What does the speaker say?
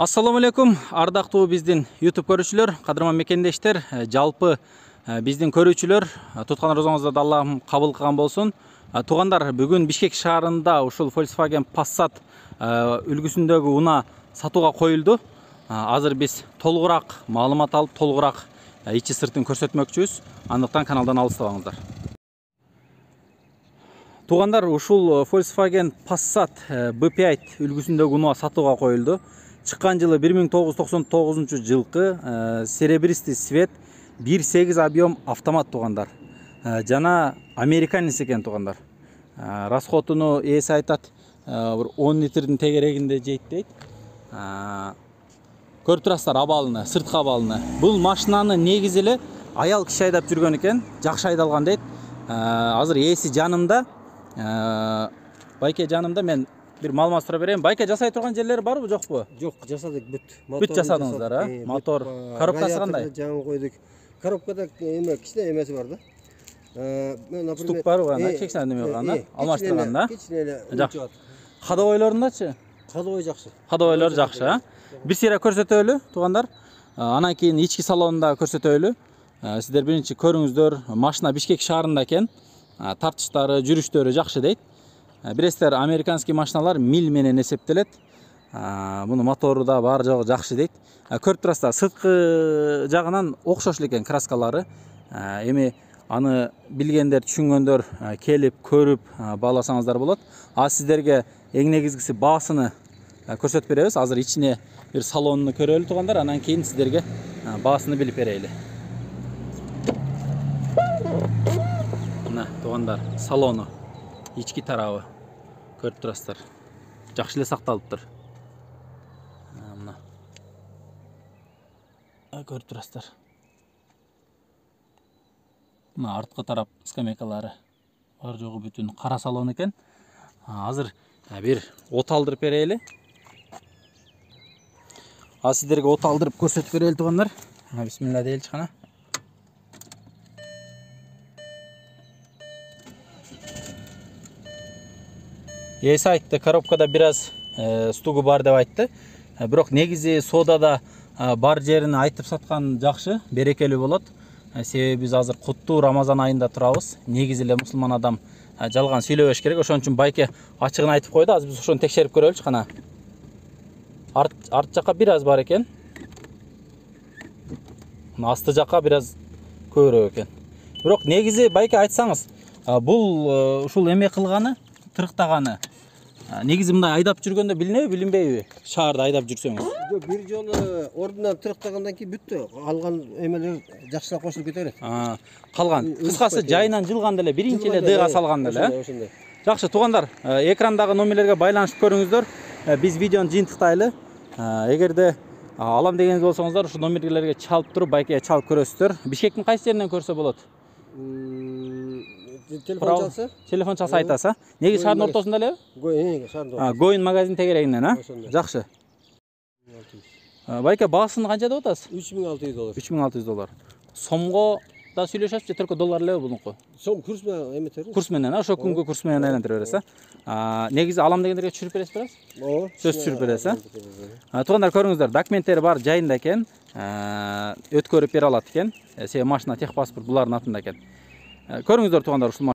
Assalamu алейкум, ардактуу биздин YouTube көрүүчүлөр, кадырман мекендештер, жалпы биздин көрүүчүлөр, туткан розоңузду Аллахым кабыл кылган болсун. Туугандар, бүгүн Бишкек шаарында ушул Volkswagen Passat үлгүсүндөгү унаа сатууга коюлду. Азыр биз толугураак маалымат алып, толугураак ичи сыртын көрсөтмөкчүбүз. Андыктан каналдан алыстабаңыздар. Туугандар, ушул Volkswagen Passat B5 үлгүсүндөгү унаа сатууга коюлду. Чыккан жылы 1999 жылкы серебристый цвет 1.8 объем автомат туугандар. Жана американец экен туугандар. Расходуну ээси айтат, 10 литрдин тегерегинде жейт дейт. Көрүп турасыздар абалыны, сырткы абалыны. Бул машинаны негизи эле аял киши айдап жүргөн экен, жакшы айдалган дейт. Азыр ээси жанымда. Байке жанымда, мен bir маалымат сурап берейин. Байке жасай турган жерлери барбы, жокпу? Жок, жасадык бүт. Бүт жасадыңыздар, а? Мотор, коробкасы кандай? Жаңы койдук. Коробкада кичине эмеси бар да. Мен например, стук барбы ана, кечине неме бар ана? Алмаштырган да? Кичине эле жакшы. Кадабойлорундачы? Кадабой жакшы. Кадабойлор жакшы, а? Бир сыйра көрсөтөлү, туугандар. Анан кийин ички салонунда көрсөтөлү. Сиздер биринчи көрүңүздөр, машина Бишкек шаарында экен. Тартыштары, жүрүштөрү жакшы дейт. Бирестер американский машиналар мил менен эсептелет. Муну мотору да баары жогу жакшы дейт. Көрүп турасыздар, сырткы жагынан окшош экен краскалары. Эми аны билгендер, түшүнгөндөр келип, көрүп бааласаңыздар болот. Сиздерге эң негизгиси баасыны көрсөтүп беребиз. Азыр ичине бир салонуну көрөлү туугандар, анан кийин сиздерге баасыны билип берели. Мына туугандар, салону ички тарабы көрүп турасыздар. Жакшы эле сакталыптыр. Мына. Көрүп турасыздар. Мына арткы тарап скамейкалары бар жогу бүтүн кара салон экен. Азыр бир от алдырып берели. Сиздерге от алдырып көрсөтүп берели туугандар. Бисмилла дейли чыкана. Ээси айтты, коробкада бираз стугу бар деп айтты. Бирок негизи содада бар жерин айтып саткан жакшы, берекелүү болот. Себеби биз азыр куттуу Рамазан айында турабыз. Негизи эле мусулман адам жалган сүйлөбөш керек. Ошон үчүн байке ачыгын айтып койду. Азыр биз ошону текшерип көрөлүчү кана. Арт жакка бираз бар экен. Асты жакка бираз көбүрөөк экен. Бирок негизи байке айтсаңыз, бул ушул эме кылганы, тырыктаганы негизи мындай айдап жүргөндө билинеби, билинбейби? Шаарда айдап жүрсөңүз. Жок, бир жолу ордунан тырыктагандан кийин бүттү. Алган эмелер жакшылап кошулуп кете берет. Калган. Кыскасы жайынан жылганда эле, биринчи эле дыга салганда эле. Жакшы туугандар, экрандагы номерлерге байланышып көрүңүздөр. Биз видеону жыйынтыктайлы. Эгерде алам дегениңиз болсоңуздар, ушу номерлерге чалып туруп, байкеге чалып көрөсүздөр. Бишкектин кайсы жеринен көрсө болот? Телефон чалса айтасыз, Неги шаардын ортосунда элеби? Шаардын ортосунда. Гоин магазин тегерегинен, Жакшы. Байке баасын канча деп атасыз? $3600. $3600. Сомго да сүйлөшөсүз же только доллар элеби булунку? Сом курс менен эметебиз. Курс менен, ошо күнгө курс менен айлантырып бересиз. Негизи алам дегендерге түшүрүп бересиз? Ооба. Сөз түшүрүп бересиз. Туугандар, көрүңүздөр, документтери бар жайында экен. Өткөрүп бере алат экен. Себеби машина техпаспорт булардын атында экен. Көрүңүздөр туугандар, ушул